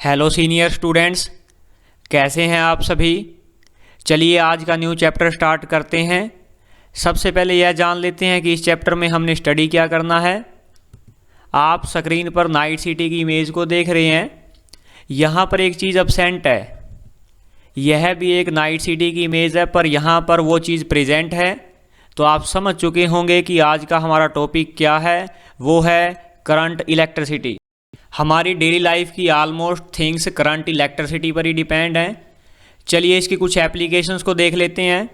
Hello senior students, कैसे हैं आप सभी। चलिए आज का न्यू चैप्टर स्टार्ट करते हैं। सबसे पहले यह जान लेते हैं कि इस चैप्टर में हमने स्टडी क्या करना है। आप स्क्रीन पर नाइट सिटी की इमेज को देख रहे हैं। यहाँ पर एक चीज़ अब्सेंट है। यह भी एक नाइट सिटी की इमेज है, पर यहाँ पर वो चीज़ प्रेजेंट है। तो आप समझ चुके होंगे कि आज का हमारा टॉपिक क्या है। वो है करंट इलेक्ट्रिसिटी। हमारी डेली लाइफ की ऑलमोस्ट थिंग्स करंट इलेक्ट्रिसिटी पर ही डिपेंड हैं। चलिए इसकी कुछ एप्लीकेशंस को देख लेते हैं।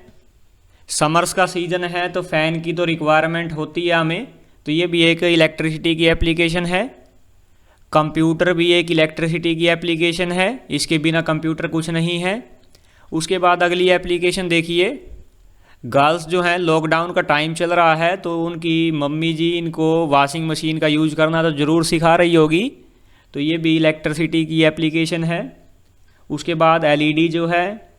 समर्स का सीज़न है तो फ़ैन की तो रिक्वायरमेंट होती है हमें, तो ये भी एक इलेक्ट्रिसिटी की एप्लीकेशन है। कंप्यूटर भी एक इलेक्ट्रिसिटी की एप्लीकेशन है, इसके बिना कंप्यूटर कुछ नहीं है। उसके बाद अगली एप्लीकेशन देखिए। गर्ल्स जो हैं, लॉकडाउन का टाइम चल रहा है तो उनकी मम्मी जी इनको वॉशिंग मशीन का यूज़ करना तो ज़रूर सिखा रही होगी, तो ये भी इलेक्ट्रिसिटी की एप्लीकेशन है। उसके बाद एलईडी जो है,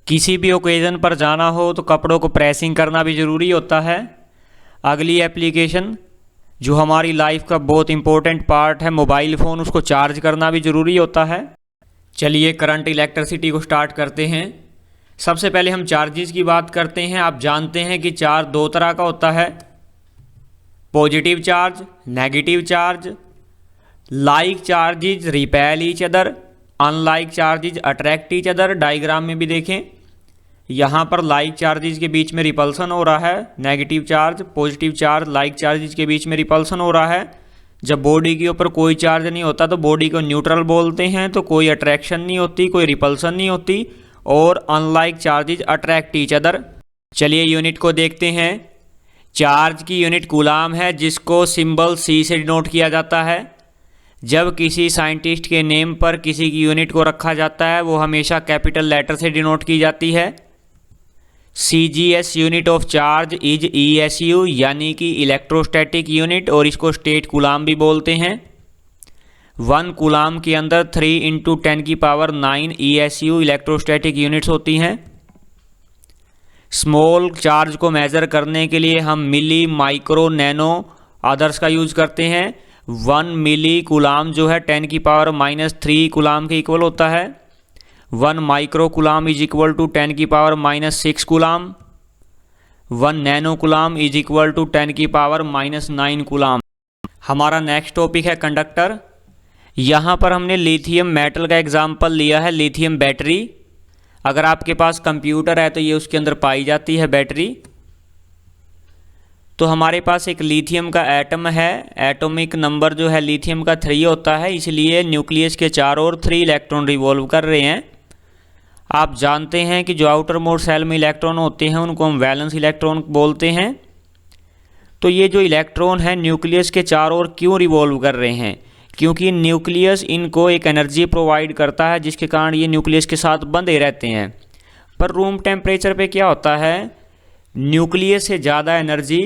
किसी भी ओकेज़न पर जाना हो तो कपड़ों को प्रेसिंग करना भी ज़रूरी होता है। अगली एप्लीकेशन जो हमारी लाइफ का बहुत इंपॉर्टेंट पार्ट है, मोबाइल फ़ोन, उसको चार्ज करना भी ज़रूरी होता है। चलिए करंट इलेक्ट्रिसिटी को स्टार्ट करते हैं। सबसे पहले हम चार्जेस की बात करते हैं। आप जानते हैं कि चार्ज दो तरह का होता है, positive charge, negative charge. Like charges repel each other, unlike charges attract each other. Diagram में भी देखें, यहाँ पर लाइक चार्जेज के बीच में रिपल्सन हो रहा है, negative charge, positive charge, like charges के बीच में रिपल्सन हो रहा है। जब बॉडी के ऊपर कोई चार्ज नहीं होता तो बॉडी को न्यूट्रल बोलते हैं, तो कोई अट्रैक्शन नहीं होती, कोई रिपल्सन नहीं होती, और unlike charges attract each other. चलिए यूनिट को देखते हैं। चार्ज की यूनिट कूलाम है, जिसको सिंबल C से डिनोट किया जाता है। जब किसी साइंटिस्ट के नेम पर किसी की यूनिट को रखा जाता है, वो हमेशा कैपिटल लेटर से डिनोट की जाती है। CGS unit of charge is ESU, यानी कि इलेक्ट्रोस्टैटिक यूनिट, और इसको स्टेट कूलाम भी बोलते हैं। 1 कूलाम के अंदर 3 × 10⁹ ESU इलेक्ट्रोस्टैटिक यूनिट्स होती हैं। स्मॉल चार्ज को मेज़र करने के लिए हम मिली, माइक्रो, नैनो अदर्स का यूज़ करते हैं। 1 मिली कूलाम जो है 10⁻³ कूलाम के इक्वल होता है। 1 micro coulomb is equal to 10⁻6 coulomb. 1 nano coulomb is equal to 10⁻9 coulomb. हमारा नेक्स्ट टॉपिक है कंडक्टर। यहाँ पर हमने लिथियम मेटल का एग्जाम्पल लिया है, लिथियम बैटरी। अगर आपके पास कंप्यूटर है तो ये उसके अंदर पाई जाती है बैटरी। तो हमारे पास एक लिथियम का एटम है, एटॉमिक नंबर जो है लिथियम का 3 होता है, इसलिए न्यूक्लियस के चारों ओर 3 इलेक्ट्रॉन रिवॉल्व कर रहे हैं। आप जानते हैं कि जो आउटर मोस्ट सेल में इलेक्ट्रॉन होते हैं उनको हम वैलेंस इलेक्ट्रॉन बोलते हैं। तो ये जो इलेक्ट्रॉन है न्यूक्लियस के चारों ओर क्यों रिवॉल्व कर रहे हैं? क्योंकि न्यूक्लियस इनको एक एनर्जी प्रोवाइड करता है, जिसके कारण ये न्यूक्लियस के साथ बंधे रहते हैं। पर रूम टेम्परेचर पे क्या होता है, न्यूक्लियस से ज़्यादा एनर्जी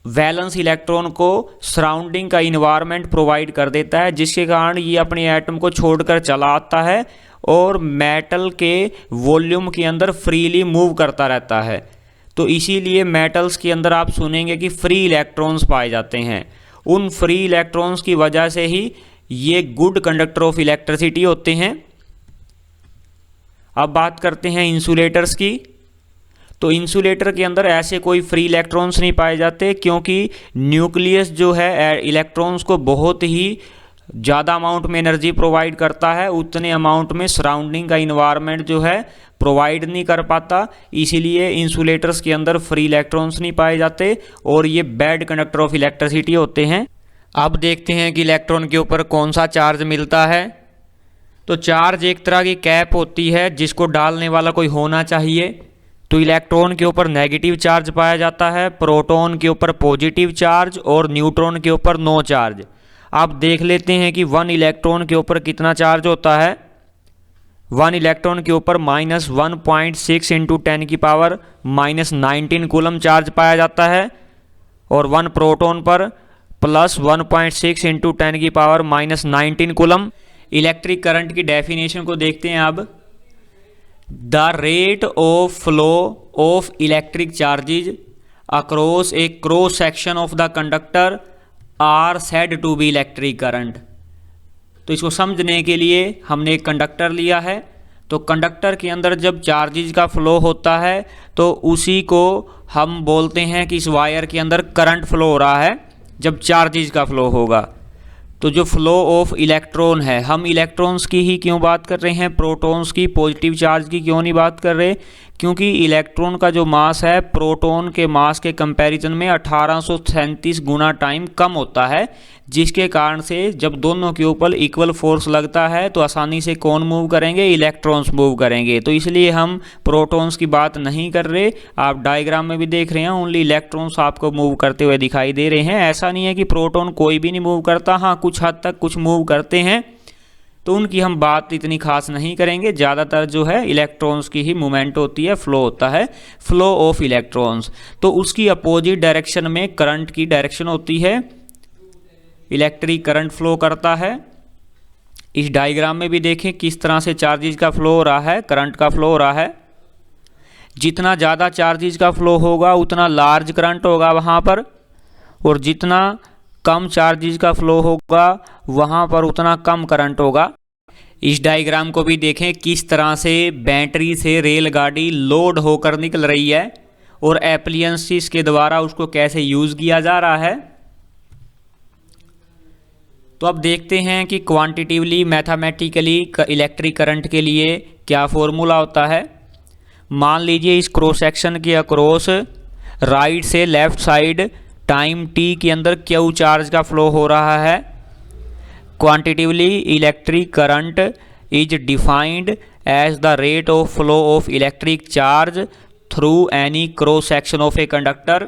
वैलेंस इलेक्ट्रॉन को सराउंडिंग का इन्वायरमेंट प्रोवाइड कर देता है, जिसके कारण ये अपने एटम को छोड़कर चला आता है और मेटल के वॉल्यूम के अंदर फ्रीली मूव करता रहता है। तो इसीलिए मेटल्स के अंदर आप सुनेंगे कि फ्री इलेक्ट्रॉन्स पाए जाते हैं। उन फ्री इलेक्ट्रॉन्स की वजह से ही ये गुड कंडक्टर ऑफ इलेक्ट्रिसिटी होते हैं। अब बात करते हैं इंसुलेटर्स की। तो इंसुलेटर के अंदर ऐसे कोई फ्री इलेक्ट्रॉन्स नहीं पाए जाते, क्योंकि न्यूक्लियस जो है इलेक्ट्रॉन्स को बहुत ही ज़्यादा अमाउंट में एनर्जी प्रोवाइड करता है, उतने अमाउंट में सराउंडिंग का इन्वायरमेंट जो है प्रोवाइड नहीं कर पाता। इसीलिए इंसुलेटर्स के अंदर फ्री इलेक्ट्रॉन्स नहीं पाए जाते और ये बैड कंडक्टर ऑफ इलेक्ट्रिसिटी होते हैं। अब देखते हैं कि इलेक्ट्रॉन के ऊपर कौन सा चार्ज मिलता है। तो चार्ज एक तरह की कैप होती है जिसको डालने वाला कोई होना चाहिए। तो इलेक्ट्रॉन के ऊपर नेगेटिव चार्ज पाया जाता है, प्रोटॉन के ऊपर पॉजिटिव चार्ज और न्यूट्रॉन के ऊपर नो चार्ज। आप देख लेते हैं कि 1 इलेक्ट्रॉन के ऊपर कितना चार्ज होता है। 1 इलेक्ट्रॉन के ऊपर -1.6 × 10⁻⁻19 कूलम चार्ज पाया जाता है, और 1 प्रोटॉन पर +1.6 × 10⁻⁻19 कूलम। इलेक्ट्रिक करंट की डेफिनेशन को देखते हैं अब। The rate of flow of electric charges across a cross section of the conductor are said to be electric current. तो इसको समझने के लिए हमने एक कंडक्टर लिया है। तो कंडक्टर के अंदर जब चार्जेज का फ्लो होता है तो उसी को हम बोलते हैं कि इस वायर के अंदर करंट फ्लो हो रहा है जब चार्जेज का फ्लो होगा। तो जो फ्लो ऑफ इलेक्ट्रॉन है, हम इलेक्ट्रॉन्स की ही क्यों बात कर रहे हैं, प्रोटॉन्स की, पॉजिटिव चार्ज की क्यों नहीं बात कर रहे, क्योंकि इलेक्ट्रॉन का जो मास है प्रोटॉन के मास के कंपैरिजन में 1837 गुना टाइम कम होता है, जिसके कारण से जब दोनों के ऊपर इक्वल फोर्स लगता है तो आसानी से कौन मूव करेंगे, इलेक्ट्रॉन्स मूव करेंगे। तो इसलिए हम प्रोटॉन्स की बात नहीं कर रहे। आप डायग्राम में भी देख रहे हैं ओनली इलेक्ट्रॉन्स आपको मूव करते हुए दिखाई दे रहे हैं। ऐसा नहीं है कि प्रोटॉन कोई भी नहीं मूव करता, हाँ कुछ हद तक कुछ मूव करते हैं, तो उनकी हम बात इतनी खास नहीं करेंगे। ज़्यादातर जो है इलेक्ट्रॉन्स की ही मूवमेंट होती है, फ्लो होता है, फ्लो ऑफ इलेक्ट्रॉन्स। तो उसकी अपोजिट डायरेक्शन में करंट की डायरेक्शन होती है, इलेक्ट्रिक करंट फ्लो करता है। इस डायग्राम में भी देखें किस तरह से चार्जेज का फ्लो हो रहा है, करंट का फ्लो हो रहा है। जितना ज़्यादा चार्जेज का फ्लो होगा उतना लार्ज करंट होगा वहाँ पर, और जितना कम चार्जेज का फ्लो होगा वहाँ पर उतना कम करंट होगा। इस डायग्राम को भी देखें किस तरह से बैटरी से रेलगाड़ी लोड होकर निकल रही है और एप्लियंसेस के द्वारा उसको कैसे यूज़ किया जा रहा है। तो अब देखते हैं कि क्वांटिटिवली मैथमेटिकली इलेक्ट्रिक करंट के लिए क्या फॉर्मूला होता है। मान लीजिए इस क्रॉस सेक्शन के अक्रॉस राइट से लेफ्ट साइड टाइम t के अंदर क्यू चार्ज का फ्लो हो रहा है। Quantitatively electric current is defined as the rate of flow of electric charge through any cross section of a conductor.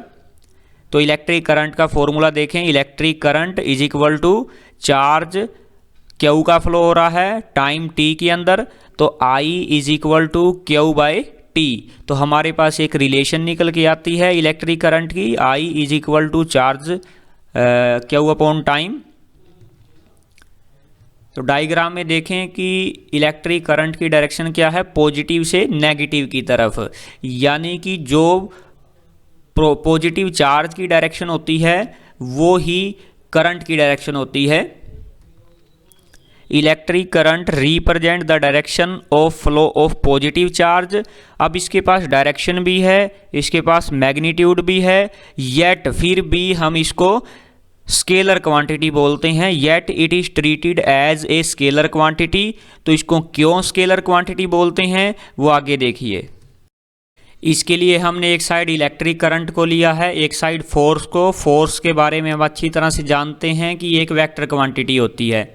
तो electric current का formula देखें, electric current is equal to charge Q का flow हो रहा है time t के अंदर, तो I is equal to Q by T. तो हमारे पास एक रिलेशन निकल के आती है इलेक्ट्रिक करंट की, I is equal to charge Q upon time. तो डायग्राम में देखें कि इलेक्ट्रिक करंट की डायरेक्शन क्या है, पॉजिटिव से नेगेटिव की तरफ, यानी कि जो पॉजिटिव चार्ज की डायरेक्शन होती है वो ही करंट की डायरेक्शन होती है। Electric current represent the direction of flow of positive charge. अब इसके पास डायरेक्शन भी है, इसके पास मैग्नीट्यूड भी है, येट फिर भी हम इसको स्केलर क्वांटिटी बोलते हैं, yet it is treated as a scalar quantity. तो इसको क्यों स्केलर क्वांटिटी बोलते हैं वो आगे देखिए। इसके लिए हमने एक साइड इलेक्ट्रिक करंट को लिया है, एक साइड फोर्स को। फोर्स के बारे में हम अच्छी तरह से जानते हैं कि एक वेक्टर क्वांटिटी होती है।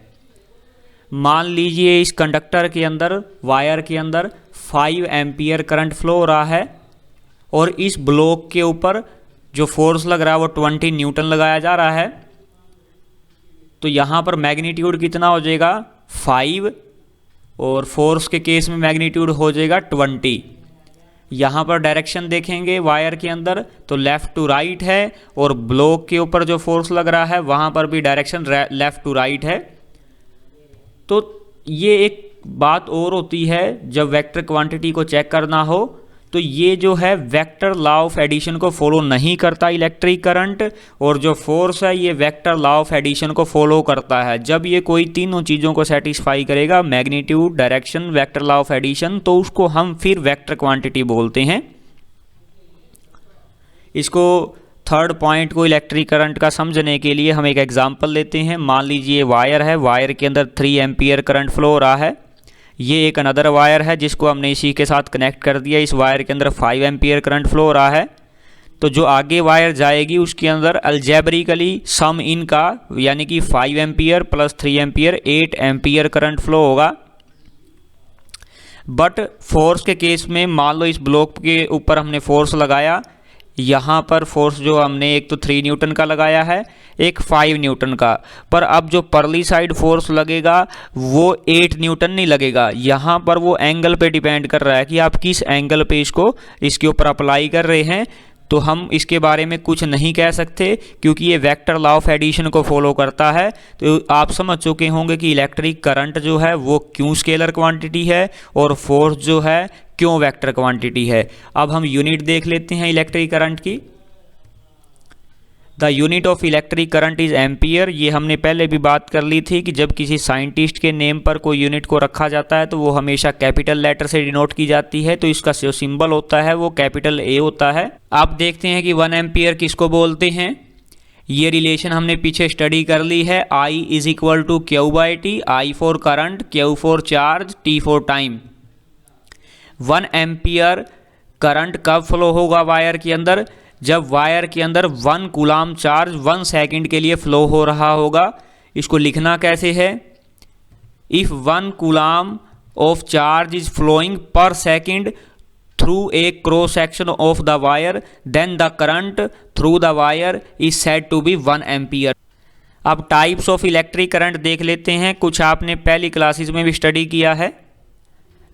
मान लीजिए इस कंडक्टर के अंदर, वायर के अंदर 5 एम्पियर करंट फ्लो हो रहा है और इस ब्लॉक के ऊपर जो फोर्स लग रहा है वो 20 न्यूटन लगाया जा रहा है। तो यहाँ पर मैग्नीट्यूड कितना हो जाएगा 5, और फोर्स के केस में मैग्नीट्यूड हो जाएगा 20। यहाँ पर डायरेक्शन देखेंगे वायर के अंदर तो लेफ़्ट टू राइट है, और ब्लॉक के ऊपर जो फोर्स लग रहा है वहाँ पर भी डायरेक्शन लेफ़्ट टू राइट है। तो ये एक बात और होती है जब वेक्टर क्वांटिटी को चेक करना हो, तो ये जो है वेक्टर लॉ ऑफ एडिशन को फॉलो नहीं करता इलेक्ट्रिक करंट, और जो फोर्स है ये वेक्टर लॉ ऑफ एडिशन को फॉलो करता है। जब ये कोई तीनों चीज़ों को सेटिस्फाई करेगा, magnitude, direction, vector law of addition, तो उसको हम फिर वेक्टर क्वांटिटी बोलते हैं। इसको थर्ड पॉइंट को इलेक्ट्रिक करंट का समझने के लिए हम एक एग्जांपल लेते हैं। मान लीजिए वायर है, वायर के अंदर 3 एम्पियर करंट फ्लो हो रहा है। ये एक अनदर वायर है जिसको हमने इसी के साथ कनेक्ट कर दिया। इस वायर के अंदर 5 एम्पियर करंट फ्लो हो रहा है। तो जो आगे वायर जाएगी उसके अंदर अलजेब्रिकली सम इन का, यानी कि 5 ampere plus 3 ampere 8 ampere current flow होगा। बट फोर्स के केस में मान लो इस ब्लॉक के ऊपर हमने फोर्स लगाया, यहाँ पर फोर्स जो हमने एक तो 3 न्यूटन का लगाया है, एक 5 न्यूटन का, पर अब जो परली साइड फोर्स लगेगा वो 8 न्यूटन नहीं लगेगा। यहाँ पर वो एंगल पे डिपेंड कर रहा है कि आप किस एंगल पे इसके ऊपर अप्लाई कर रहे हैं। तो हम इसके बारे में कुछ नहीं कह सकते क्योंकि ये वेक्टर लॉ ऑफ एडिशन को फॉलो करता है। तो आप समझ चुके होंगे कि इलेक्ट्रिक करंट जो है वो क्यों स्केलर क्वांटिटी है और फोर्स जो है क्यों वेक्टर क्वांटिटी है। अब हम यूनिट देख लेते हैं इलेक्ट्रिक करंट की। The unit of electric current is ampere. ये हमने पहले भी बात कर ली थी कि जब किसी साइंटिस्ट के नेम पर कोई यूनिट को रखा जाता है तो वो हमेशा कैपिटल लेटर से डिनोट की जाती है, तो इसका जो सिंबल होता है वो कैपिटल ए होता है। आप देखते हैं कि 1 एम्पियर किसको बोलते हैं। ये रिलेशन हमने पीछे स्टडी कर ली है। I is equal to Q by T, I for current, Q for charge, T for time. 1 ampere current कब फ्लो होगा वायर के अंदर? जब वायर के अंदर 1 कूलाम चार्ज 1 सेकेंड के लिए फ्लो हो रहा होगा। इसको लिखना कैसे है? If 1 coulomb of charge is flowing per second through a cross section of the wire then the current through the wire is said to be 1 ampere. अब टाइप्स ऑफ इलेक्ट्रिक करंट देख लेते हैं। कुछ आपने पहली क्लासेस में भी study किया है।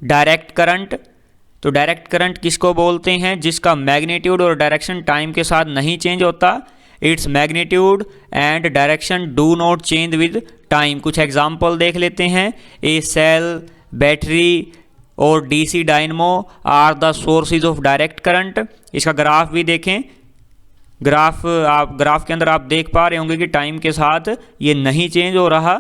डायरेक्ट करंट, तो डायरेक्ट करंट किसको बोलते हैं? जिसका मैग्नीट्यूड और डायरेक्शन टाइम के साथ नहीं चेंज होता। Its magnitude and direction do not change with time. कुछ एग्जांपल देख लेते हैं। ए सेल, बैटरी और DC dynamo are the sources of direct current. इसका ग्राफ भी देखें। ग्राफ के अंदर आप देख पा रहे होंगे कि टाइम के साथ ये नहीं चेंज हो रहा।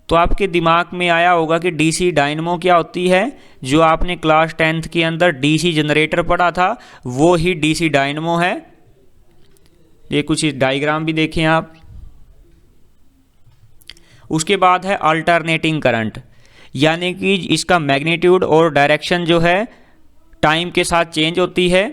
तो आपके दिमाग में आया होगा कि डीसी डायनमो क्या होती है। जो आपने क्लास 10th के अंदर डीसी जनरेटर पढ़ा था वो ही डीसी डायनमो है। ये कुछ डायग्राम भी देखें आप। उसके बाद है अल्टरनेटिंग करंट, यानी कि इसका मैग्नीट्यूड और डायरेक्शन जो है टाइम के साथ चेंज होती है।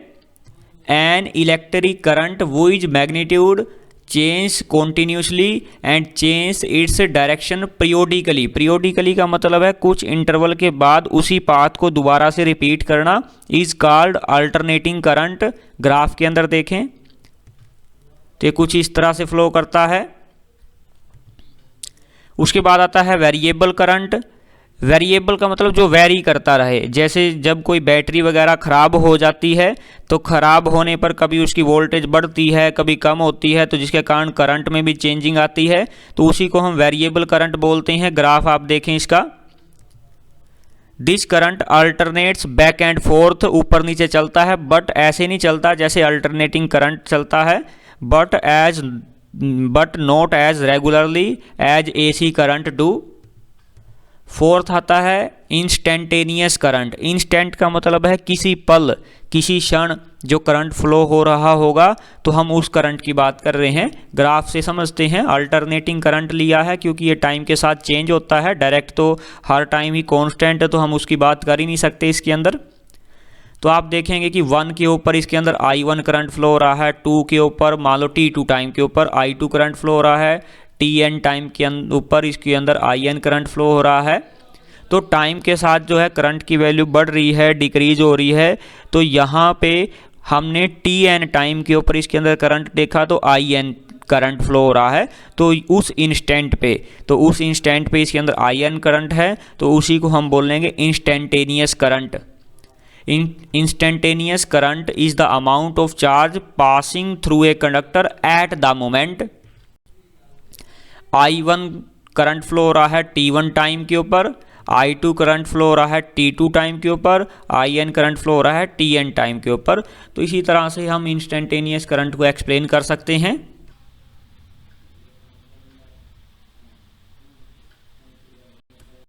एन इलेक्ट्रिक करंट वो is magnitude change continuously and change its direction periodically. Periodically का मतलब है कुछ इंटरवल के बाद उसी पाथ को दोबारा से रिपीट करना। Is called alternating current. Graph के अंदर देखें तो ये कुछ इस तरह से फ्लो करता है। उसके बाद आता है वेरिएबल करंट। वेरिएबल का मतलब जो वेरी करता रहे। जैसे जब कोई बैटरी वगैरह ख़राब हो जाती है तो ख़राब होने पर कभी उसकी वोल्टेज बढ़ती है, कभी कम होती है, तो जिसके कारण करंट में भी चेंजिंग आती है, तो उसी को हम वेरिएबल करंट बोलते हैं। ग्राफ आप देखें इसका। This current alternates back and fourth, ऊपर नीचे चलता है, बट ऐसे नहीं चलता जैसे अल्टरनेटिंग करंट चलता है, but not as regularly as AC current do. Fourth आता है इंस्टेंटेनियस करंट। इंस्टेंट का मतलब है किसी पल, किसी क्षण जो करंट फ्लो हो रहा होगा, तो हम उस करंट की बात कर रहे हैं। ग्राफ से समझते हैं। अल्टरनेटिंग करंट लिया है क्योंकि ये टाइम के साथ चेंज होता है। डायरेक्ट तो हर टाइम ही कांस्टेंट है, तो हम उसकी बात कर ही नहीं सकते इसके अंदर। तो आप देखेंगे कि 1 के ऊपर इसके अंदर I1 करंट फ्लो हो रहा है, 2 के ऊपर मान लो T2 टाइम के ऊपर I2 करंट फ्लो हो रहा है, Tn टाइम के ऊपर इसके अंदर In करंट फ्लो हो रहा है। तो टाइम के साथ जो है करंट की वैल्यू बढ़ रही है, डिक्रीज हो रही है। तो यहाँ पे हमने Tn टाइम के ऊपर इसके अंदर करंट देखा तो In करंट फ्लो हो रहा है। तो उस इंस्टेंट पे इसके अंदर In करंट है, तो उसी को हम बोलेंगे instantaneous current. Instantaneous current is the amount of charge passing through a conductor at the moment. I1 current flow हो रहा है T1 टाइम के ऊपर, I2 करंट फ्लो हो रहा है T2 टाइम के ऊपर, In करंट फ्लो हो रहा है Tn टाइम के ऊपर। तो इसी तरह से हम इंस्टेंटेनियस करंट को एक्सप्लेन कर सकते हैं।